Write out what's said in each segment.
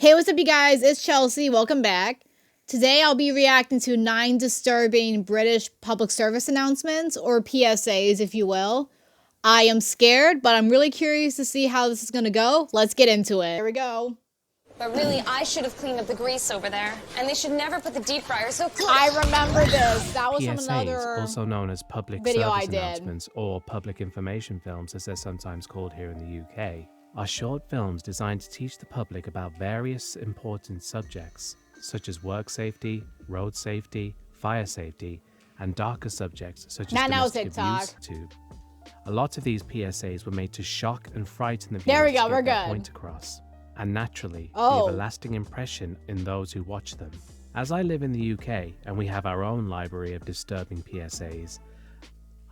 Hey, what's up, you guys? It's Chelsea. Welcome back. Today, I'll be reacting to 9 disturbing British public service announcements, or PSAs, if you will. I am scared, but I'm really curious to see how this is going to go. Let's get into it. Here we go. But really, I should have cleaned up the grease over there, and they should never put the deep fryer so close. I remember this. That was PSAs, from another also known as public video I service did. announcements or public information films as they're sometimes called here in the UK, are short films designed to teach the public about various important subjects, such as work safety, road safety, fire safety, and darker subjects such as domestic abuse too. A lot of these PSAs were made to shock and frighten the viewers to get their point across, and naturally leave a lasting impression in those who watch them. As I live in the UK and we have our own library of disturbing PSAs,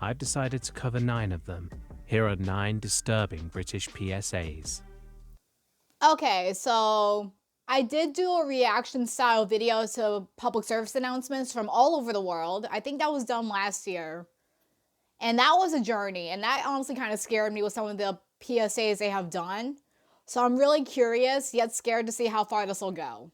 I've decided to cover 9 of them. Here are 9 disturbing British PSAs. Okay, so I did do a reaction style video to public service announcements from all over the world. I think that was done last year. And that was a journey, and that honestly kind of scared me with some of the PSAs they have done. So I'm really curious, yet scared to see how far this will go.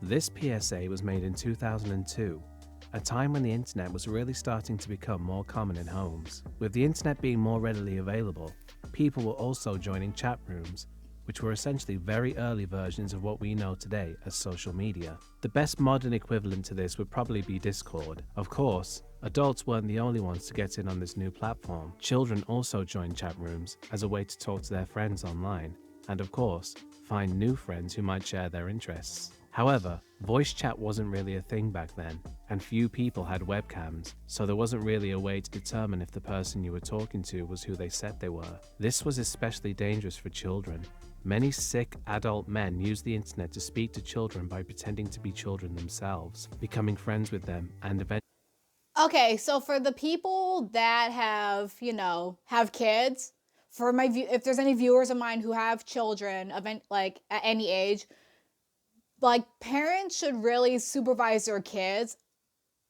This PSA was made in 2002, a time when the internet was really starting to become more common in homes. With the internet being more readily available, people were also joining chat rooms, which were essentially very early versions of what we know today as social media. The best modern equivalent to this would probably be Discord. Of course, adults weren't the only ones to get in on this new platform. Children also joined chat rooms as a way to talk to their friends online, and of course, find new friends who might share their interests. However, voice chat wasn't really a thing back then, and few people had webcams, so there wasn't really a way to determine if the person you were talking to was who they said they were. This was especially dangerous for children. Many sick adult men use the internet to speak to children by pretending to be children themselves, becoming friends with them, and eventually... Okay, so for the people that have, have kids, if there's any viewers of mine who have children, at any age, parents should really supervise their kids,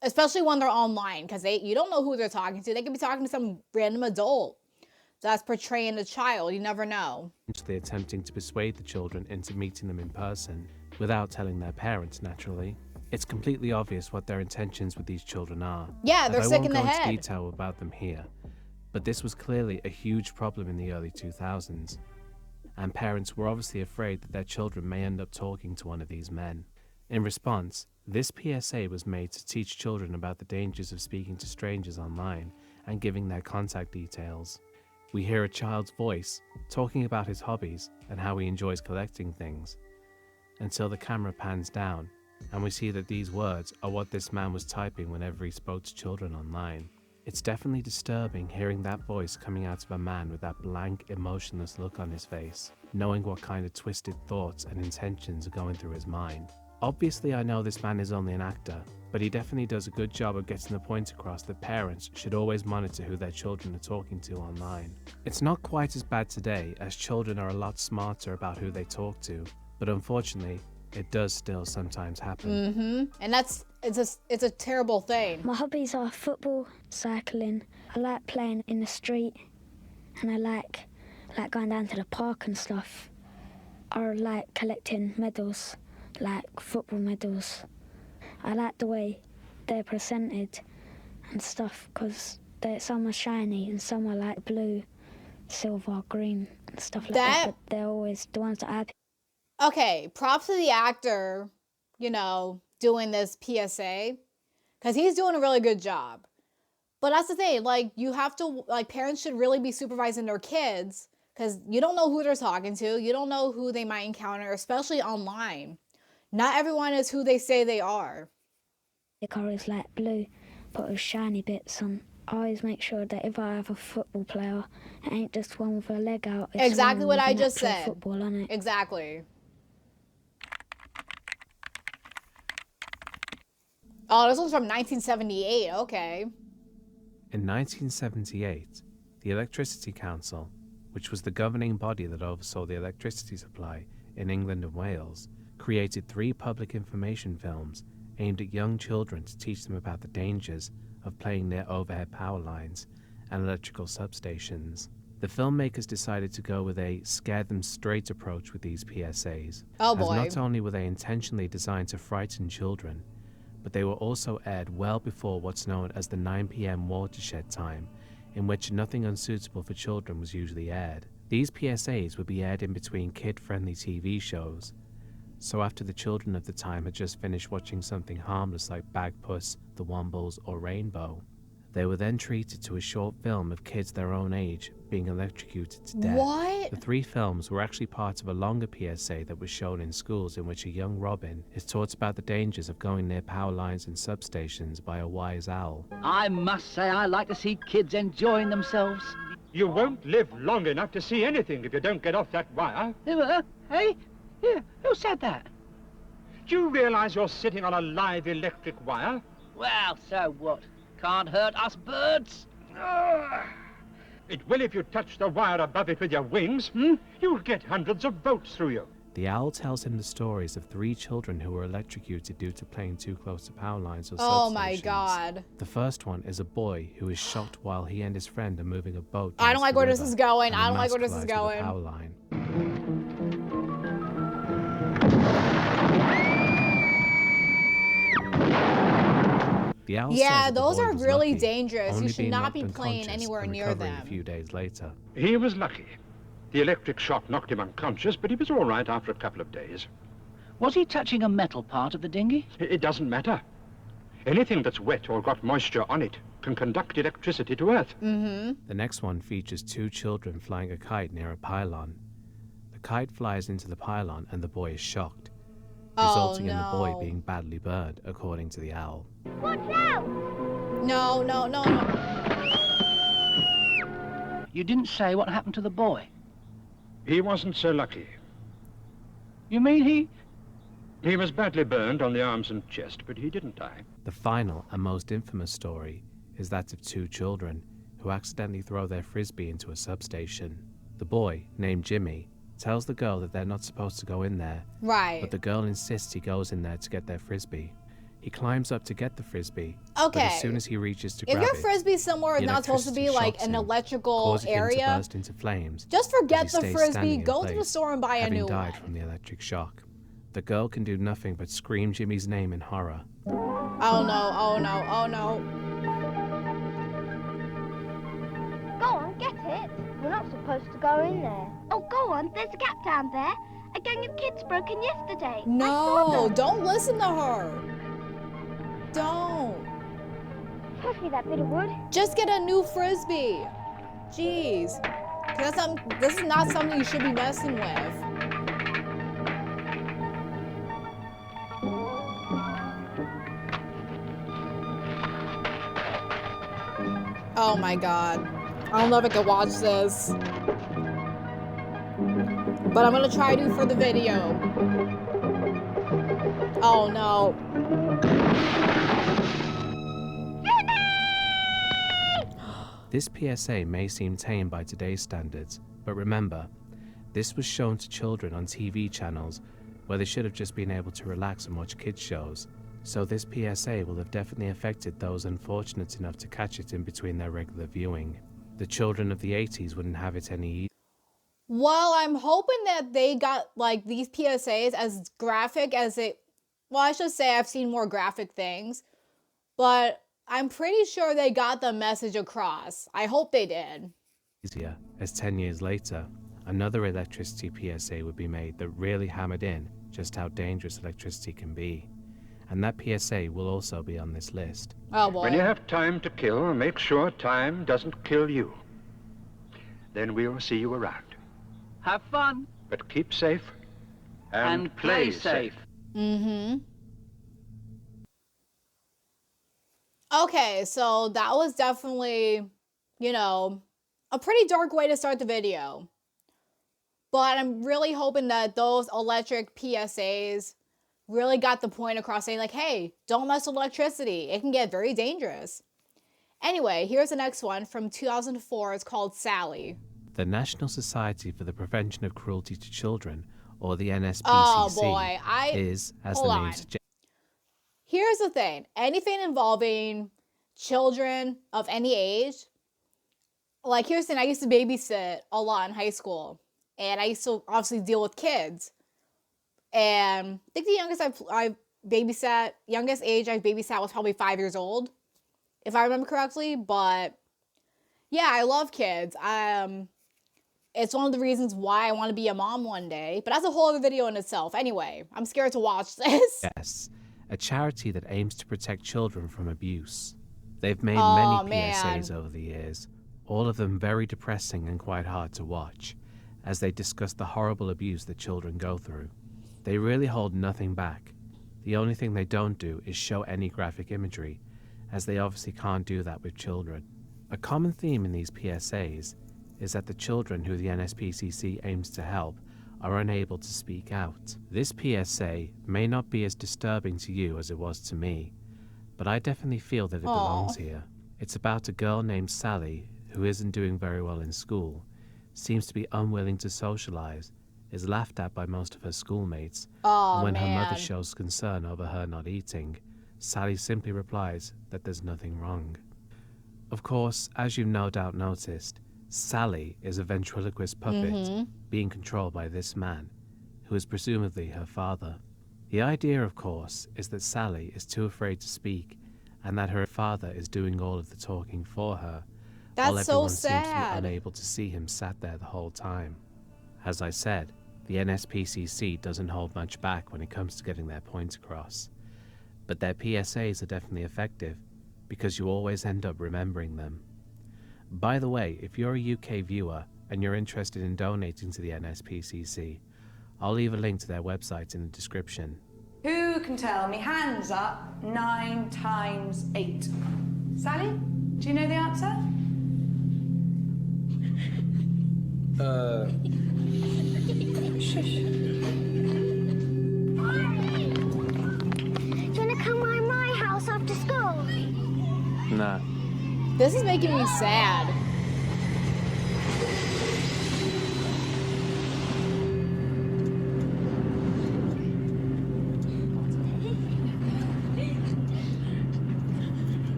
especially when they're online, because you don't know who they're talking to. They could be talking to some random adult that's portraying a child. You never know. They're attempting to persuade the children into meeting them in person, without telling their parents, naturally. It's completely obvious what their intentions with these children are. Yeah, they're sick in the head. I won't go into detail about them here, but this was clearly a huge problem in the early 2000s. And parents were obviously afraid that their children may end up talking to one of these men. In response, this PSA was made to teach children about the dangers of speaking to strangers online and giving their contact details. We hear a child's voice talking about his hobbies and how he enjoys collecting things, until the camera pans down and we see that these words are what this man was typing whenever he spoke to children online. It's definitely disturbing hearing that voice coming out of a man with that blank, emotionless look on his face, knowing what kind of twisted thoughts and intentions are going through his mind. Obviously, I know this man is only an actor, but he definitely does a good job of getting the point across that parents should always monitor who their children are talking to online. It's not quite as bad today, as children are a lot smarter about who they talk to, but unfortunately, it does still sometimes happen. And it's a terrible thing. My hobbies are football, cycling. I like playing in the street, and I like going down to the park and stuff. I like collecting medals, like football medals. I like the way they're presented and stuff, because some are shiny and some are like blue, silver, green, and stuff like that. But they're always the ones that I pick. Okay, props to the actor, doing this PSA, because he's doing a really good job. But that's the thing, you have to, parents should really be supervising their kids, because you don't know who they're talking to. You don't know who they might encounter, especially online. Not everyone is who they say they are. The car is like blue, but with shiny bits on. I always make sure that if I have a football player, it ain't just one with a leg out. It's exactly what I just said. Football on it. Exactly. Oh, this one's from 1978. Okay. In 1978, the Electricity Council, which was the governing body that oversaw the electricity supply in England and Wales, created 3 public information films aimed at young children to teach them about the dangers of playing near overhead power lines and electrical substations. The filmmakers decided to go with a scare them straight approach with these PSAs, Oh as boy. not only were they intentionally designed to frighten children, but they were also aired well before what's known as the 9 p.m. watershed time, in which nothing unsuitable for children was usually aired. These PSAs would be aired in between kid-friendly TV shows, so after the children of the time had just finished watching something harmless like Bagpuss, The Wombles, or Rainbow, they were then treated to a short film of kids their own age being electrocuted to death. What? The 3 films were actually part of a longer PSA that was shown in schools, in which a young Robin is taught about the dangers of going near power lines and substations by a wise owl. I must say I like to see kids enjoying themselves. You won't live long enough to see anything if you don't get off that wire. Hey? Yeah, who said that? Do you realize you're sitting on a live electric wire? Well, so what? Can't hurt us birds. It will if you touch the wire above it with your wings. You'll get hundreds of volts through you. The owl tells him the stories of 3 children who were electrocuted due to playing too close to power lines or substations. Oh my god. The first one is a boy who is shocked while he and his friend are moving a boat. I don't like where this is going. I don't like where this is The going. power line. The owl Yeah, says that the those boy are was really lucky, dangerous. only You should being not knocked be playing unconscious anywhere and near recovering them. a few days later. He was lucky. The electric shock knocked him unconscious, but he was all right after a couple of days. Was he touching a metal part of the dinghy? It doesn't matter. Anything that's wet or got moisture on it can conduct electricity to Earth. Mm-hmm. The next one features 2 children flying a kite near a pylon. The kite flies into the pylon and the boy is shocked, resulting in the boy being badly burned, according to the owl. Watch out! No, no, no, no. You didn't say what happened to the boy. He wasn't so lucky. You mean He was badly burned on the arms and chest, but he didn't die. The final and most infamous story is that of 2 children who accidentally throw their frisbee into a substation. The boy, named Jimmy, tells the girl that they're not supposed to go in there, Right. but the girl insists he goes in there to get their frisbee. He climbs up to get the frisbee, Okay. but as soon as he reaches to If grab your it, frisbee somewhere is the not supposed to be electricity like shocks an him, electrical causing him to area, burst into flames. just forget as he the stays frisbee, standing in go to the place, store and buy a having new died one. from the electric shock. The girl can do nothing but scream Jimmy's name in horror. Oh no, oh no, oh no. Go on, get it. We're not supposed to go in there. Oh, go on, there's a gap down there. A gang of kids broke in yesterday. I saw No, them. don't listen to her. Don't. Pass me that bit of wood. Just get a new frisbee. Jeez. This is not something you should be messing with. Oh my god. I don't know if I can watch this. But I'm gonna try to for the video. Oh no. This PSA may seem tame by today's standards, but remember, this was shown to children on TV channels where they should have just been able to relax and watch kids shows. So this PSA will have definitely affected those unfortunate enough to catch it in between their regular viewing. The children of the 80s wouldn't have it any easier. Well, I'm hoping that they got like these PSAs as graphic as it. Well, I should say I've seen more graphic things, but I'm pretty sure they got the message across. I hope they did. As 10 years later, another electricity PSA would be made that really hammered in just how dangerous electricity can be. And that PSA will also be on this list. Oh boy. When you have time to kill, make sure time doesn't kill you. Then we'll see you around. have fun But keep safe and play safe. Mm-hmm. Okay, so that was definitely, a pretty dark way to start the video. But I'm really hoping that those electric PSAs really got the point across, saying like, hey, don't mess with electricity. It can get very dangerous. Anyway, here's the next one from 2004. It's called Sally. The National Society for the Prevention of Cruelty to Children, or the NSPCC, Oh boy, is, as hold the on. name suggests, Here's the thing. Anything involving children of any age, like here's the thing, I used to babysit a lot in high school, and I used to obviously deal with kids. And I think the youngest age I babysat was probably 5 years old, if I remember correctly. But yeah, I love kids. It's one of the reasons why I want to be a mom one day. But that's a whole other video in itself. Anyway, I'm scared to watch this. Yes, a charity that aims to protect children from abuse. They've made Oh, many man. PSAs over the years, all of them very depressing and quite hard to watch, as they discuss the horrible abuse that children go through. They really hold nothing back. The only thing they don't do is show any graphic imagery, as they obviously can't do that with children. A common theme in these PSAs is that the children who the NSPCC aims to help are unable to speak out. This PSA may not be as disturbing to you as it was to me, but I definitely feel that it belongs here. It's about a girl named Sally who isn't doing very well in school, seems to be unwilling to socialize, is laughed at by most of her schoolmates, and when her mother shows concern over her not eating, Sally simply replies that there's nothing wrong. Of course, as you've no doubt noticed, Sally is a ventriloquist puppet being controlled by this man, who is presumably her father. The idea, of course, is that Sally is too afraid to speak and that her father is doing all of the talking for her, while That's so everyone seems to be sad. unable to see him sat there the whole time. As I said, the NSPCC doesn't hold much back when it comes to getting their point across, but their PSAs are definitely effective because you always end up remembering them. By the way, if you're a UK viewer and you're interested in donating to the NSPCC, I'll leave a link to their website in the description. Who can tell me? Hands up. 9 times 8. Sally, do you know the answer? Shush. Do you want to come round my house after school? Nah. This is making me sad.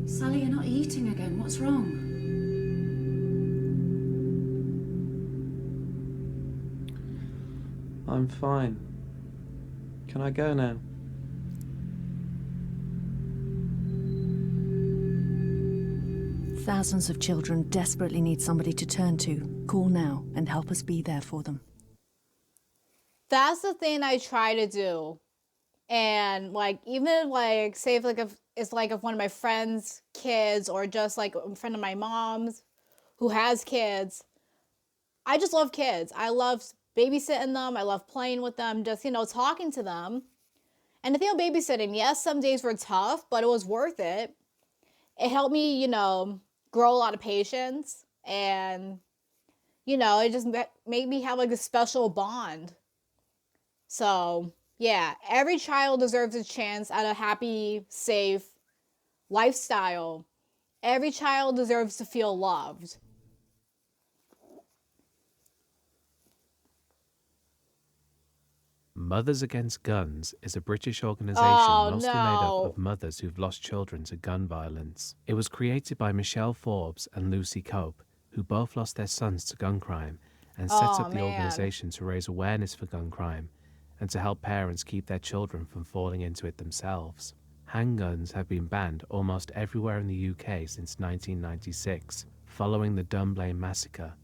Sally, you're not eating again. What's wrong? I'm fine. Can I go now? Thousands of children desperately need somebody to turn to. Call now and help us be there for them. That's the thing I try to do. And like, even like, say if it's like if one of my friends' kids or just like a friend of my mom's who has kids, I just love kids. I love babysitting them. I love playing with them, just, talking to them. And the thing with babysitting, yes, some days were tough, but it was worth it. It helped me, grow a lot of patience, and it just made me have like a special bond. So yeah, every child deserves a chance at a happy, safe lifestyle. Every child deserves to feel loved. Mothers Against Guns is a British organisation mostly made up no. of mothers who've lost children to gun violence. It was created by Michelle Forbes and Lucy Cope, who both lost their sons to gun crime, and set up the organisation to raise awareness for gun crime and to help parents keep their children from falling into it themselves. Handguns have been banned almost everywhere in the UK since 1996, following the Dunblane massacre,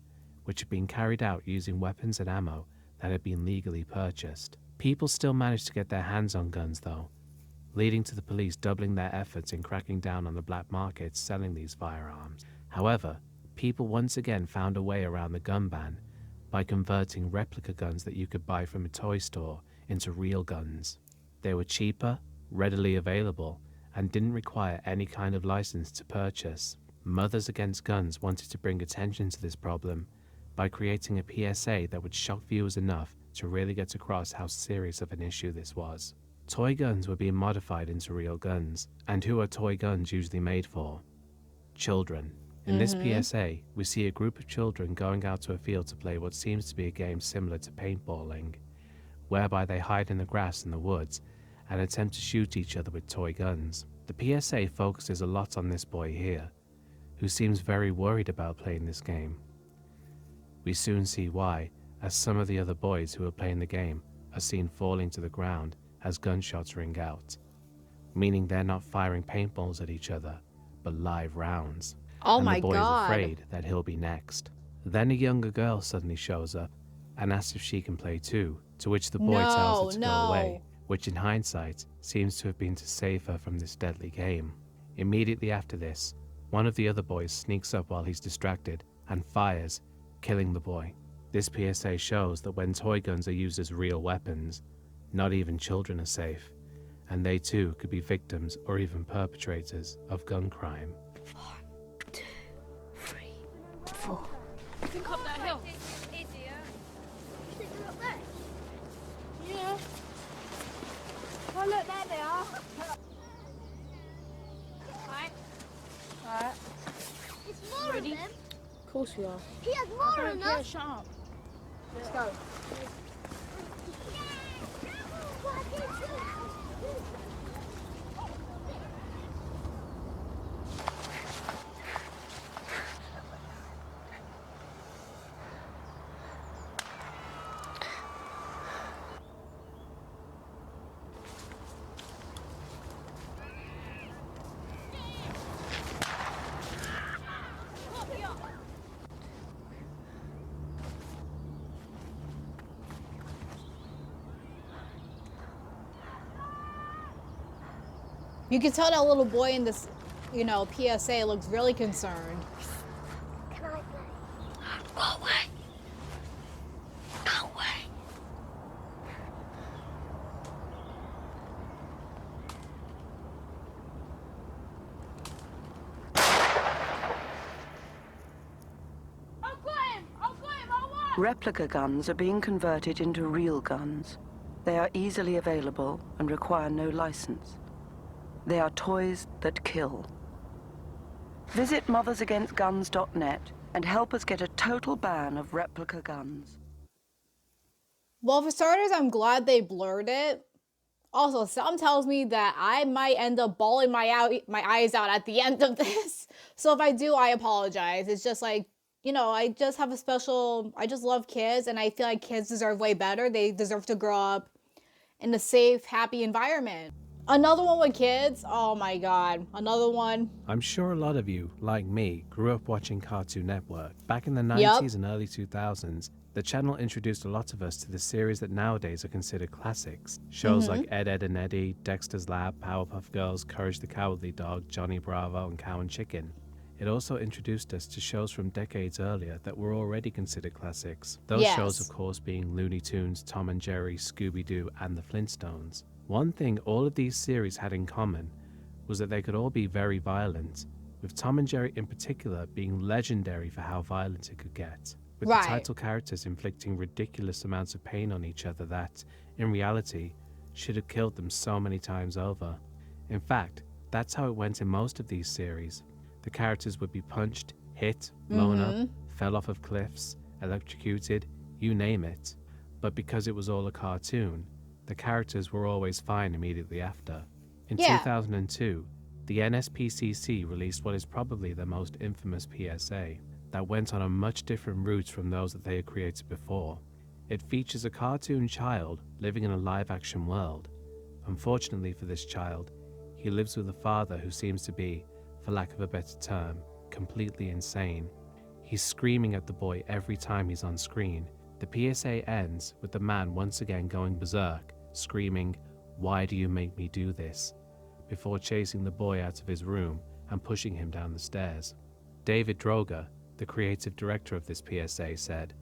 which had been carried out using weapons and ammo that had been legally purchased. People still managed to get their hands on guns though, leading to the police doubling their efforts in cracking down on the black market selling these firearms. However, people once again found a way around the gun ban by converting replica guns that you could buy from a toy store into real guns. They were cheaper, readily available, and didn't require any kind of license to purchase. Mothers Against Guns wanted to bring attention to this problem by creating a PSA that would shock viewers enough to really get across how serious of an issue this was. Toy guns were being modified into real guns, and who are toy guns usually made for? Children. In this PSA, we see a group of children going out to a field to play what seems to be a game similar to paintballing, whereby they hide in the grass in the woods and attempt to shoot each other with toy guns. The PSA focuses a lot on this boy here, who seems very worried about playing this game. We soon see why, as some of the other boys who are playing the game are seen falling to the ground as gunshots ring out, meaning they're not firing paintballs at each other, but live rounds. Oh and my the boy God. is afraid that he'll be next. Then a younger girl suddenly shows up and asks if she can play too, to which the boy tells her to go away, which in hindsight seems to have been to save her from this deadly game. Immediately after this, one of the other boys sneaks up while he's distracted and fires, killing the boy. This PSA shows that when toy guns are used as real weapons, not even children are safe, and they too could be victims or even perpetrators of gun crime. 1, 2, 3, 4. You can come that hill. Yeah. Oh, look, there they are. Alright. It's more of them. Of course we are. He has more than us. Shut up. Let's go. You can tell that little boy in this, PSA looks really concerned. Can I play? Go away. Go away. Replica guns are being converted into real guns. They are easily available and require no license. They are toys that kill. Visit mothersagainstguns.net and help us get a total ban of replica guns. Well, for starters, I'm glad they blurred it. Also, something tells me that I might end up bawling my eyes out at the end of this. So if I do, I apologize. It's just like, I just have I just love kids, and I feel like kids deserve way better. They deserve to grow up in a safe, happy environment. Another one with kids? Oh my God, another one. I'm sure a lot of you, like me, grew up watching Cartoon Network. Back in the 90s and early 2000s, the channel introduced a lot of us to the series that nowadays are considered classics. Shows like Ed, Edd and Eddy, Dexter's Lab, Powerpuff Girls, Courage the Cowardly Dog, Johnny Bravo, and Cow and Chicken. It also introduced us to shows from decades earlier that were already considered classics. Those shows, of course, being Looney Tunes, Tom and Jerry, Scooby-Doo, and the Flintstones. One thing all of these series had in common was that they could all be very violent, with Tom and Jerry in particular being legendary for how violent it could get, with the title characters inflicting ridiculous amounts of pain on each other that, in reality, should have killed them so many times over. In fact, that's how it went in most of these series. The characters would be punched, hit, blown up, fell off of cliffs, electrocuted, you name it. But because it was all a cartoon, the characters were always fine immediately after. In 2002, the NSPCC released what is probably their most infamous PSA that went on a much different route from those that they had created before. It features a cartoon child living in a live-action world. Unfortunately for this child, he lives with a father who seems to be, for lack of a better term, completely insane. He's screaming at the boy every time he's on screen. The PSA ends with the man once again going berserk, screaming, "Why do you make me do this?" before chasing the boy out of his room and pushing him down the stairs. David Droger, the creative director of this PSA, said,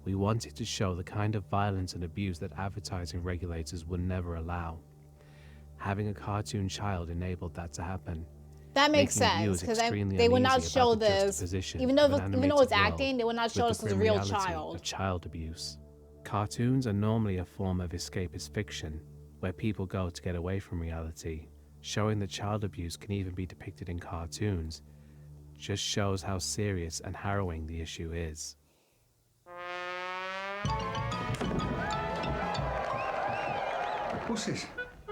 "We wanted to show the kind of violence and abuse that advertising regulators would never allow. Having a cartoon child enabled that to happen." That makes sense, because they would not show this, even though it's acting, they would not show this as a real child. Of child abuse. Cartoons are normally a form of escapist fiction, where people go to get away from reality. Showing that child abuse can even be depicted in cartoons just shows how serious and harrowing the issue is. What's this?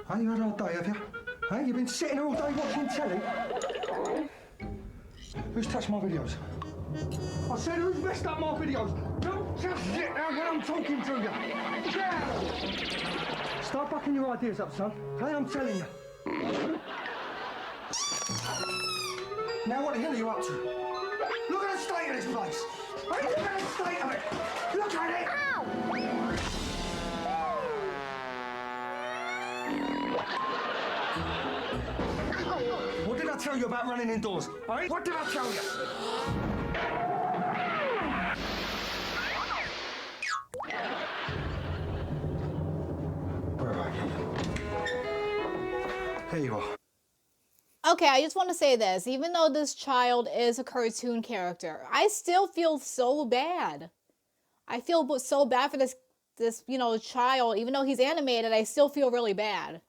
Are you an old day, have you? Hey, you've been sitting here all day watching telly? Who's touched my videos? I said, who's messed up my videos? Don't just sit there when I'm talking to you. Yeah. Start bucking your ideas up, son. Hey, I'm telling you. Now what the hell are you up to? Look at the state of this place. Hey, look at the state of it. Look at it. What did I tell you about running indoors? Hey, what did I tell you? Where are you? Here you are. Okay, I just want to say this. Even though this child is a cartoon character, I still feel so bad. I feel so bad for this child. Even though he's animated, I still feel really bad.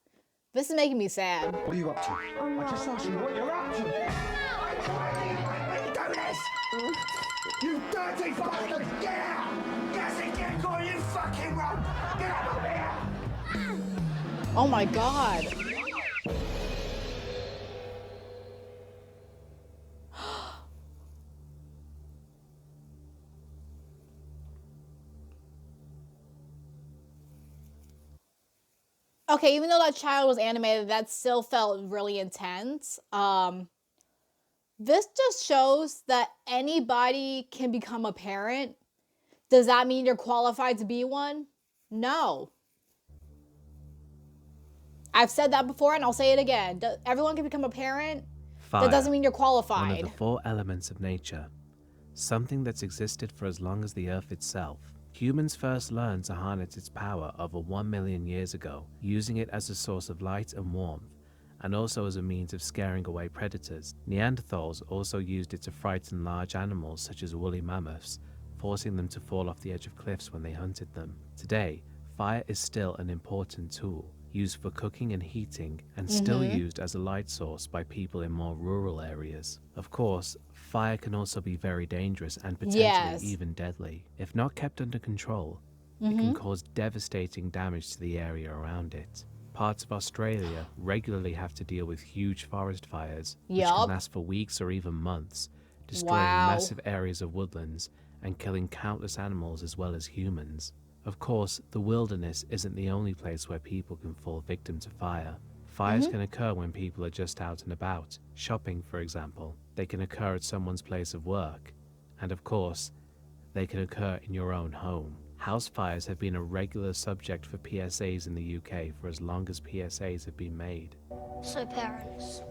This is making me sad. What are you up to? I just asked you what you're up to. Do this! You dirty bastard! Get out! Get going, you fucking run! Get out of here! Oh my god. Okay, even though that child was animated, that still felt really intense. This just shows that anybody can become a parent. Does that mean you're qualified to be one? No. I've said that before and I'll say it again. Everyone can become a parent. Fire, that doesn't mean you're qualified. One of the 4 elements of nature. Something that's existed for as long as the Earth itself. Humans first learned to harness its power over 1 million years ago, using it as a source of light and warmth, and also as a means of scaring away predators. Neanderthals also used it to frighten large animals such as woolly mammoths, forcing them to fall off the edge of cliffs when they hunted them. Today, fire is still an important tool, used for cooking and heating, and still used as a light source by people in more rural areas. Of course, fire can also be very dangerous and potentially even deadly. If not kept under control, it can cause devastating damage to the area around it. Parts of Australia regularly have to deal with huge forest fires, which can last for weeks or even months, destroying massive areas of woodlands and killing countless animals as well as humans. Of course, the wilderness isn't the only place where people can fall victim to fire. Fires can occur when people are just out and about, shopping for example. They can occur at someone's place of work. And of course, they can occur in your own home. House fires have been a regular subject for PSAs in the UK for as long as PSAs have been made. So parents,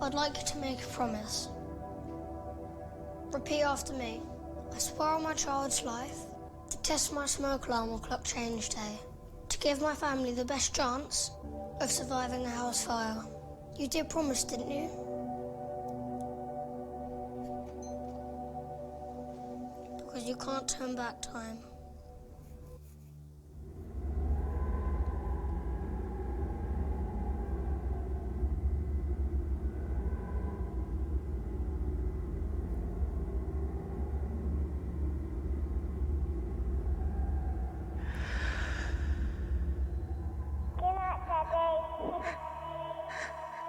I'd like you to make a promise. Repeat after me. I swear on my child's life to test my smoke alarm or clock change day, to give my family the best chance of surviving a house fire. You did promise, didn't you? Because you can't turn back time.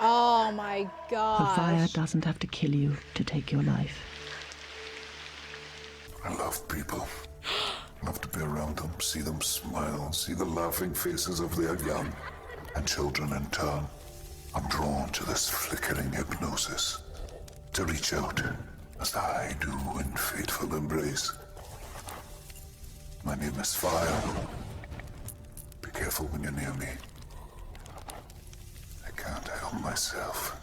Oh my gosh. A fire doesn't have to kill you to take your life. I love people. Love to be around them, see them smile, see the laughing faces of their young and children in turn. I'm drawn to this flickering hypnosis, to reach out as I do in fateful embrace. My name is Fire. Be careful when you're near me. I can't help myself.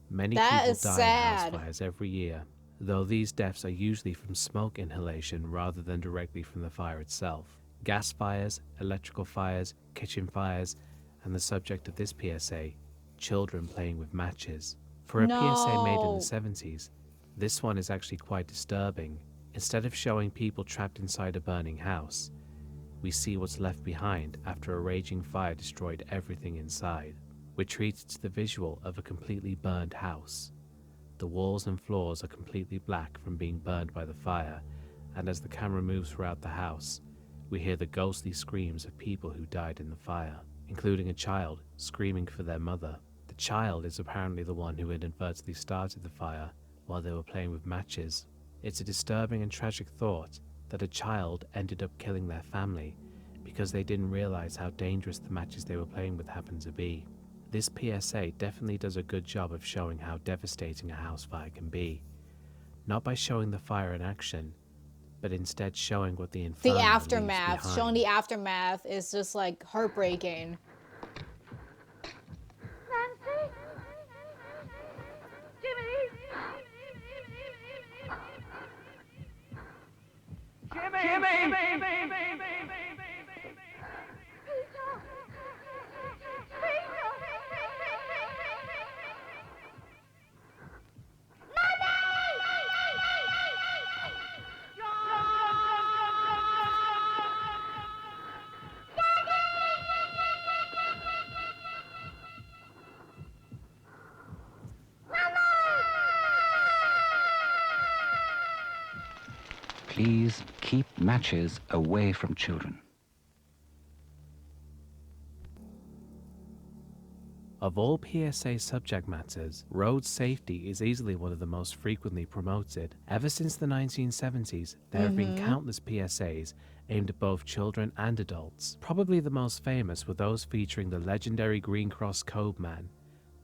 Many people die in house fires every year, though these deaths are usually from smoke inhalation rather than directly from the fire itself. Gas fires, electrical fires, kitchen fires, and the subject of this PSA, children playing with matches. For a PSA made in the 70s, this one is actually quite disturbing. Instead of showing people trapped inside a burning house, we see what's left behind after a raging fire destroyed everything inside. We're treated to the visual of a completely burned house. The walls and floors are completely black from being burned by the fire, and as the camera moves throughout the house, we hear the ghostly screams of people who died in the fire. including a child screaming for their mother. The child is apparently the one who inadvertently started the fire while they were playing with matches. It's a disturbing and tragic thought that a child ended up killing their family because they didn't realize how dangerous the matches they were playing with happened to be. This PSA definitely does a good job of showing how devastating a house fire can be. Not by showing the fire in action, but instead showing what the inferno leaves aftermath. behind. Showing the aftermath is just like heartbreaking. Nancy? Please keep matches away from children. Of all PSA subject matters, road safety is easily one of the most frequently promoted. Ever since the 1970s, there have been countless PSAs aimed at both children and adults. Probably the most famous were those featuring the legendary Green Cross Code Man,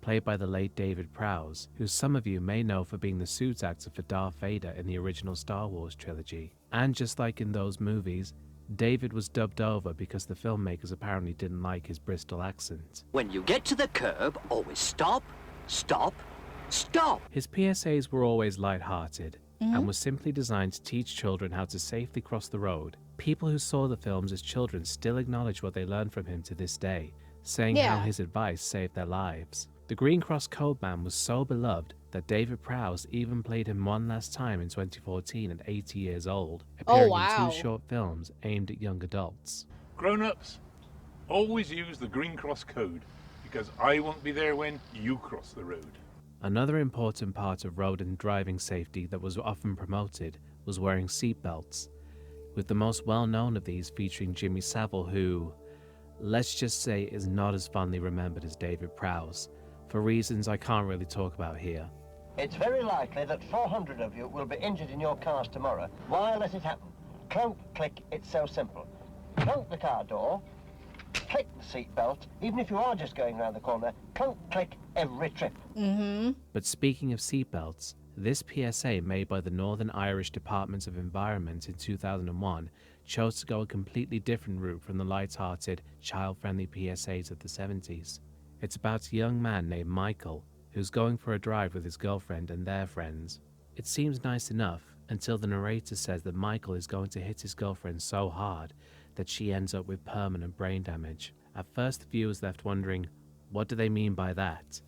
played by the late David Prowse, who some of you may know for being the suit actor for Darth Vader in the original Star Wars trilogy. And just like in those movies, David was dubbed over because the filmmakers apparently didn't like his Bristol accent. When you get to the curb, always stop, stop, stop. His PSAs were always light-hearted and were simply designed to teach children how to safely cross the road. People who saw the films as children still acknowledge what they learned from him to this day, saying how his advice saved their lives. The Green Cross Code Man was so beloved that David Prowse even played him one last time in 2014 at 80 years old, appearing in 2 short films aimed at young adults. Grown-ups, always use the Green Cross code, because I won't be there when you cross the road. Another important part of road and driving safety that was often promoted was wearing seatbelts, with the most well-known of these featuring Jimmy Savile, who, let's just say, is not as fondly remembered as David Prowse, for reasons I can't really talk about here. It's very likely that 400 of you will be injured in your cars tomorrow. Why let it happen? Clunk, click, it's so simple. Clunk the car door, click the seat belt, even if you are just going round the corner, clunk, click every trip. But speaking of seatbelts, this PSA made by the Northern Irish Department of Environment in 2001 chose to go a completely different route from the light-hearted, child-friendly PSAs of the 70s. It's about a young man named Michael who's going for a drive with his girlfriend and their friends. It seems nice enough until the narrator says that Michael is going to hit his girlfriend so hard that she ends up with permanent brain damage. At first, the viewer's left wondering, what do they mean by that?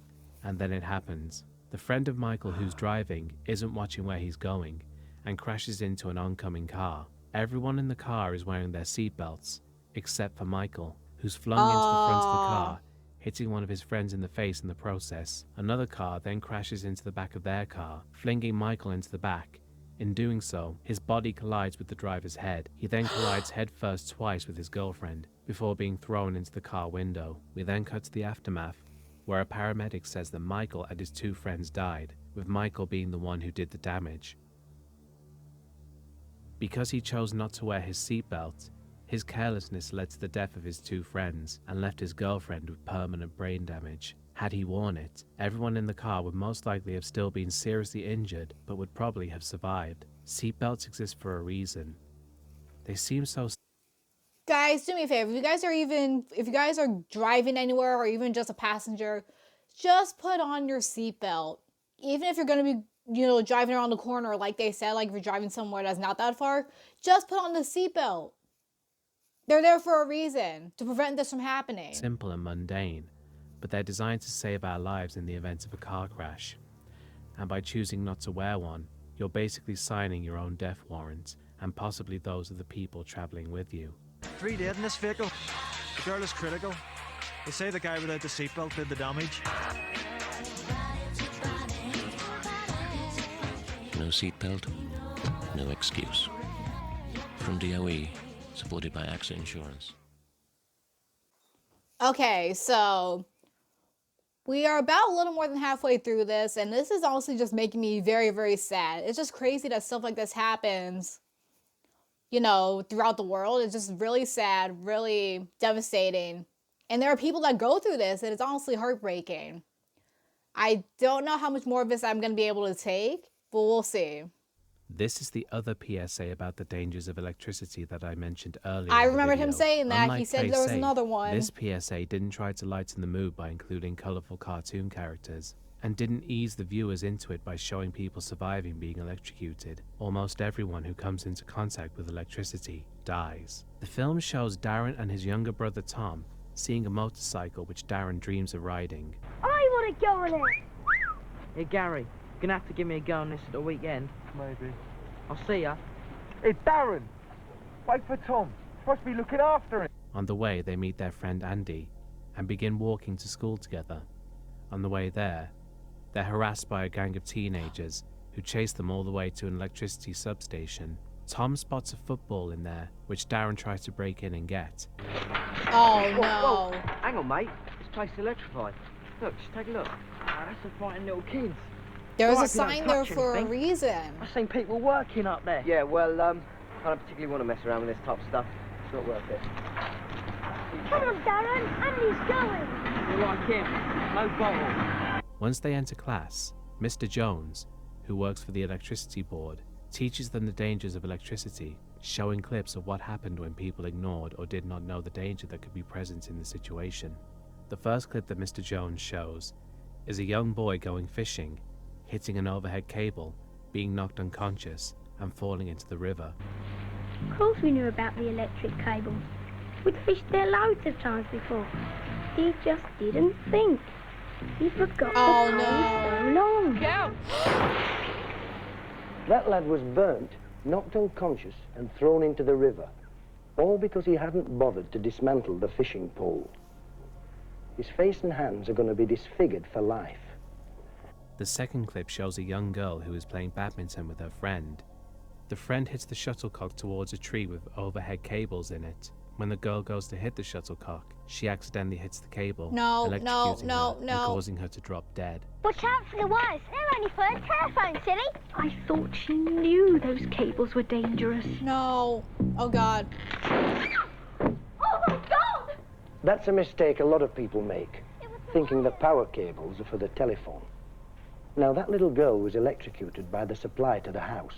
And then it happens. The friend of Michael who's driving isn't watching where he's going and crashes into an oncoming car. Everyone in the car is wearing their seatbelts, except for Michael, who's flung into the front of the car, hitting one of his friends in the face in the process. Another car then crashes into the back of their car, flinging Michael into the back. In doing so, his body collides with the driver's head. He then collides headfirst twice with his girlfriend, before being thrown into the car window. We then cut to the aftermath, where a paramedic says that Michael and his 2 friends died, with Michael being the one who did the damage. Because he chose not to wear his seatbelt, his carelessness led to the death of his 2 friends and left his girlfriend with permanent brain damage. Had he worn it, everyone in the car would most likely have still been seriously injured, but would probably have survived. Seatbelts exist for a reason. They seem so... Guys, do me a favor. If you guys are driving anywhere or even just a passenger, just put on your seatbelt. Even if you're going to be, driving around the corner, like they said, like if you're driving somewhere that's not that far, just put on the seatbelt. They're there for a reason, to prevent this from happening. simple and mundane, but they're designed to save our lives in the event of a car crash. And by choosing not to wear one, you're basically signing your own death warrant, and possibly those of the people traveling with you. 3 dead in this vehicle. The girl is critical. They say the guy without the seatbelt did the damage. No seatbelt, no excuse. From DOE, supported by AXA Insurance. Okay, so we are about a little more than halfway through this, and this is honestly just making me very, very sad. It's just crazy that stuff like this happens, you know, throughout the world. It's just really sad, really devastating. And there are people that go through this, and it's honestly heartbreaking. I don't know how much more of this I'm going to be able to take, but we'll see. This is the other PSA about the dangers of electricity that I mentioned earlier. I in the remembered him video. saying that. Unlike He said there was PSA, another one. This PSA didn't try to lighten the mood by including colourful cartoon characters, and didn't ease the viewers into it by showing people surviving being electrocuted. Almost everyone who comes into contact with electricity dies. The film shows Darren and his younger brother Tom seeing a motorcycle which Darren dreams of riding. I want to go on it. Hey Gary, you're gonna have to give me a go on this at the weekend. Maybe. I'll see ya. Hey, Darren! Wait for Tom. Supposed to be looking after him. On the way, they meet their friend Andy and begin walking to school together. On the way there, they're harassed by a gang of teenagers who chase them all the way to an electricity substation. Tom spots a football in there, which Darren tries to break in and get. Oh no. Whoa. Hang on, mate. This place is electrified. Look, just take a look. That's some frightened little kids. There's Right, a if you don't sign there touch for a anything. reason. I've seen people working up there. Yeah, well, I don't particularly want to mess around with this top stuff. It's not worth it. Come on, Darren. Andy's going. You're like him. No bottle. Once they enter class, Mr. Jones, who works for the electricity board, teaches them the dangers of electricity, showing clips of what happened when people ignored or did not know the danger that could be present in the situation. The first clip that Mr. Jones shows is a young boy going fishing, hitting an overhead cable, being knocked unconscious, and falling into the river. Of course we knew about the electric cables. We'd fished there loads of times before. He just didn't think. He forgot Oh, the no. so long. That lad was burnt, knocked unconscious, and thrown into the river. All because he hadn't bothered to dismantle the fishing pole. His face and hands are going to be disfigured for life. The second clip shows a young girl who is playing badminton with her friend. The friend hits the shuttlecock towards a tree with overhead cables in it. When the girl goes to hit the shuttlecock, she accidentally hits the cable, electrocuting her and causing her to drop dead. Watch out for the wires. They're only for a telephone, silly. I thought she knew those cables were dangerous. No. Oh God. Oh my God! That's a mistake a lot of people make, thinking that power cables are for the telephone. Now, that little girl was electrocuted by the supply to the house.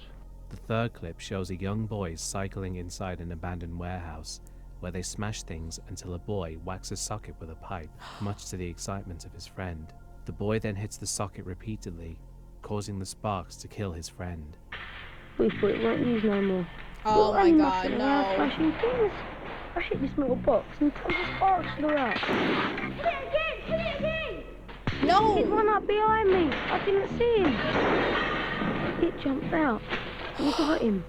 The third clip shows a young boy cycling inside an abandoned warehouse, where they smash things until a boy whacks a socket with a pipe, much to the excitement of his friend. The boy then hits the socket repeatedly, causing the sparks to kill his friend. We thought it won't use no more. Oh my God, no. Flashing things. I hit this little box and the sparks flew out. Hit it again! Hit it again! No! He ran up behind me. I didn't see him. It jumped out. I got him.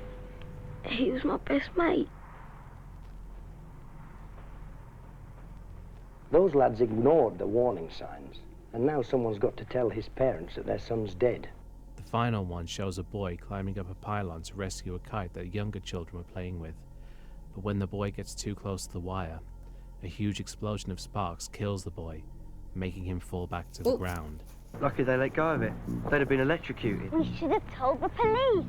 He was my best mate. Those lads ignored the warning signs, and now someone's got to tell his parents that their son's dead. The final one shows a boy climbing up a pylon to rescue a kite that younger children were playing with. But when the boy gets too close to the wire, a huge explosion of sparks kills the boy, making him fall back to the ground. Lucky they let go of it. They'd have been electrocuted. We should have told the police.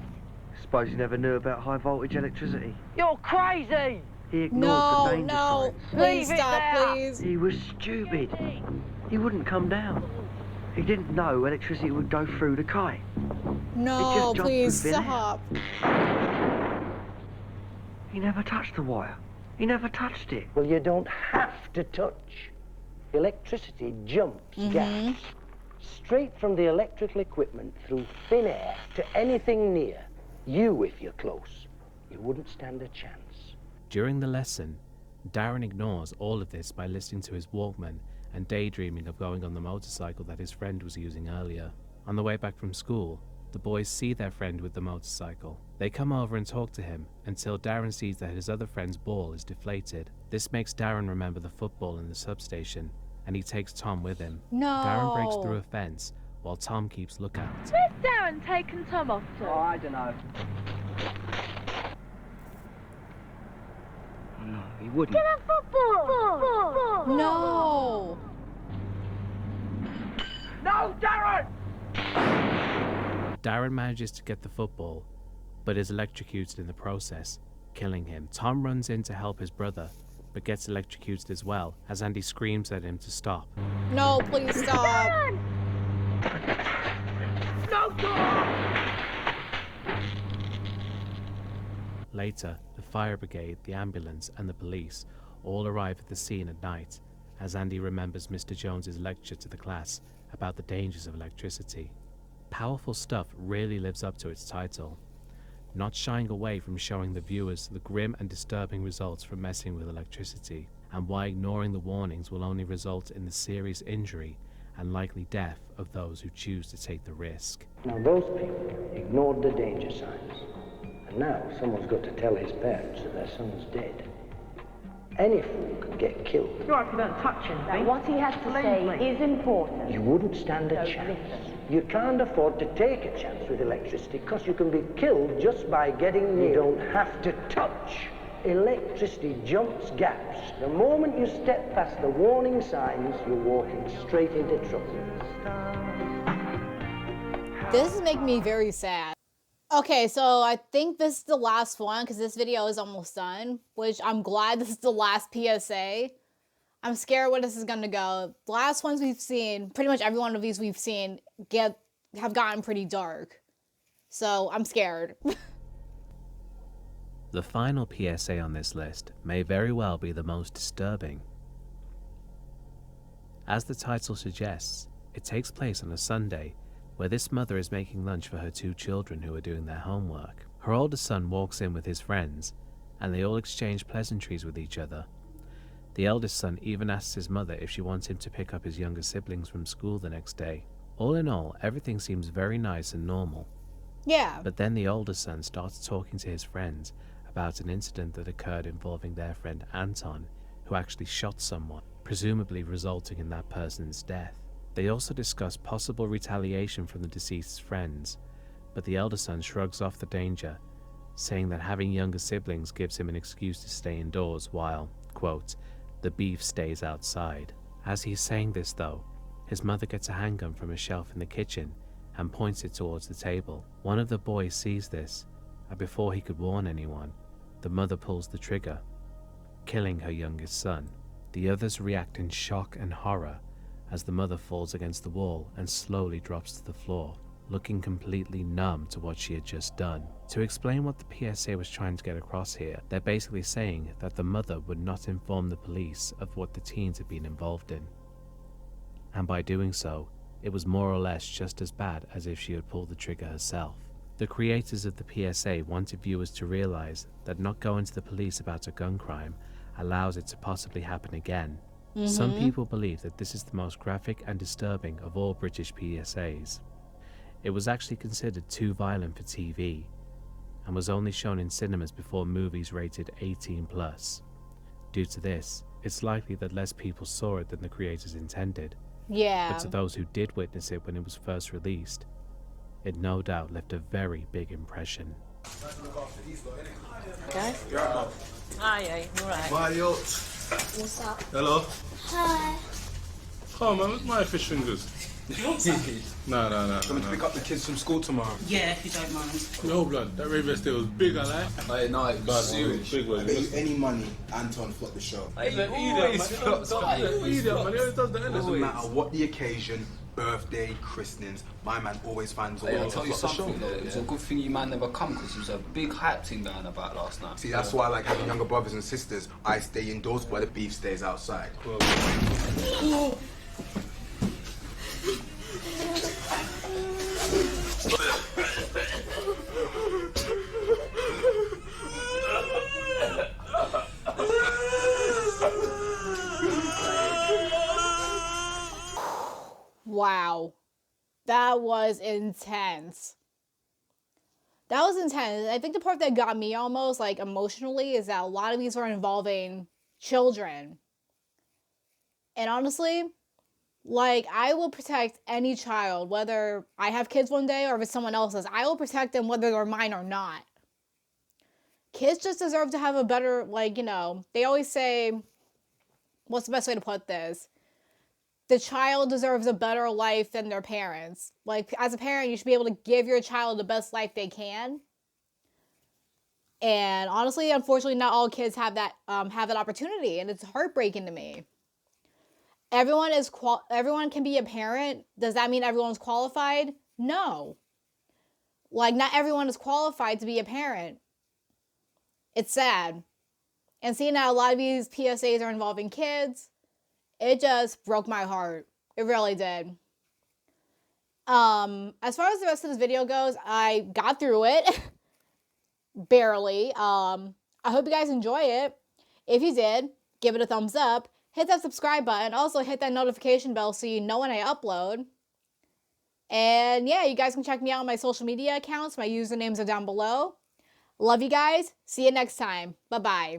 Suppose he never knew about high voltage electricity. You're crazy! He ignored the danger signs. Please Leave it stop, there. please. He was stupid. He wouldn't come down. He didn't know electricity would go through the kite. No, jumped please through thin air. stop. He never touched the wire. He never touched it. Well, you don't have to touch. Electricity jumps gas straight from the electrical equipment through thin air to anything near. You, if you're close, you wouldn't stand a chance. During the lesson, Darren ignores all of this by listening to his Walkman and daydreaming of going on the motorcycle that his friend was using earlier. On the way back from school, the boys see their friend with the motorcycle. They come over and talk to him until Darren sees that his other friend's ball is deflated. This makes Darren remember the football in the substation, and he takes Tom with him. No. Darren breaks through a fence while Tom keeps lookout. Where's Darren taking Tom off to? Oh, I don't know. no, he wouldn't. Get a football! No. No, Darren! Darren manages to get the football, but is electrocuted in the process, killing him. Tom runs in to help his brother, but gets electrocuted as well, as Andy screams at him to stop. No, please stop. No, Darren! Later, the fire brigade, the ambulance, and the police all arrive at the scene at night, as Andy remembers Mr. Jones's lecture to the class about the dangers of electricity. Powerful Stuff really lives up to its title, not shying away from showing the viewers the grim and disturbing results from messing with electricity, and why ignoring the warnings will only result in the serious injury and likely death of those who choose to take the risk. Now, those people ignored the danger signs. And now someone's got to tell his parents that their son's dead. Any fool could get killed. You're right if you don't touch him. Now, what he has to say is important. You wouldn't stand a chance. You can't afford to take a chance with electricity because you can be killed just by getting near. You don't have to touch. Electricity jumps gaps. The moment you step past the warning signs, you're walking straight into trouble. This is making me very sad. Okay, so I think this is the last one because this video is almost done, which I'm glad this is the last PSA. I'm scared where this is gonna go. The last ones we've seen, pretty much every one of these we've seen have gotten pretty dark. So I'm scared. The final PSA on this list may very well be the most disturbing. As the title suggests, it takes place on a Sunday where this mother is making lunch for her 2 children who are doing their homework. Her oldest son walks in with his friends, and they all exchange pleasantries with each other. The eldest son even asks his mother if she wants him to pick up his younger siblings from school the next day. All in all, everything seems very nice and normal. Yeah. But then the older son starts talking to his friends about an incident that occurred involving their friend Anton, who actually shot someone, presumably resulting in that person's death. They also discuss possible retaliation from the deceased's friends, but the elder son shrugs off the danger, saying that having younger siblings gives him an excuse to stay indoors while, quote, the beef stays outside. As he's saying this though, his mother gets a handgun from a shelf in the kitchen and points it towards the table. One of the boys sees this, and before he could warn anyone, the mother pulls the trigger, killing her youngest son. The others react in shock and horror as the mother falls against the wall and slowly drops to the floor, looking completely numb to what she had just done. To explain what the PSA was trying to get across here, they're basically saying that the mother would not inform the police of what the teens had been involved in. And by doing so, it was more or less just as bad as if she had pulled the trigger herself. The creators of the PSA wanted viewers to realize that not going to the police about a gun crime allows it to possibly happen again. Some people believe that this is the most graphic and disturbing of all British PSAs. It was actually considered too violent for TV, and was only shown in cinemas before movies rated 18+. Due to this, it's likely that less people saw it than the creators intended. Yeah. But to those who did witness it when it was first released, it no doubt left a very big impression. Okay. Hi, alright. Mario. What's up? Hello. Hi. Oh man, where's my fish fingers? No. Coming to pick up the kids from school tomorrow. Yeah, if you don't mind. No blood, that Ray Vest was big, I like. Hey, no, it was serious. Big one. I bet you any money, Anton flopped the show. He's an idiot, man. He always does the Doesn't matter what the occasion, birthday, christenings, my man always finds a way Hey, I'll to tell you flop the something show. though, it was a good thing you man never come because there was a big hype thing going about last night. See, that's why I like having younger brothers and sisters. I stay indoors while the beef stays outside. Wow. That was intense. That was intense. I think the part that got me almost like emotionally is that a lot of these were involving children. And honestly, like, I will protect any child, whether I have kids one day or if it's someone else's. I will protect them whether they're mine or not. kids just deserve to have a better, like, you know, they always say, what's the best way to put this? The child deserves a better life than their parents. Like, as a parent, you should be able to give your child the best life they can. And honestly, unfortunately, not all kids have that opportunity, and it's heartbreaking to me. Everyone can be a parent. Does that mean everyone's qualified? No. Like, not everyone is qualified to be a parent. It's sad. And seeing that a lot of these PSAs are involving kids, it just broke my heart. It really did. As far as the rest of this video goes, I got through it. Barely. I hope you guys enjoy it. If you did, give it a thumbs up. Hit that subscribe button. Also, hit that notification bell so you know when I upload. And yeah, you guys can check me out on my social media accounts. My usernames are down below. Love you guys. See you next time. Bye-bye.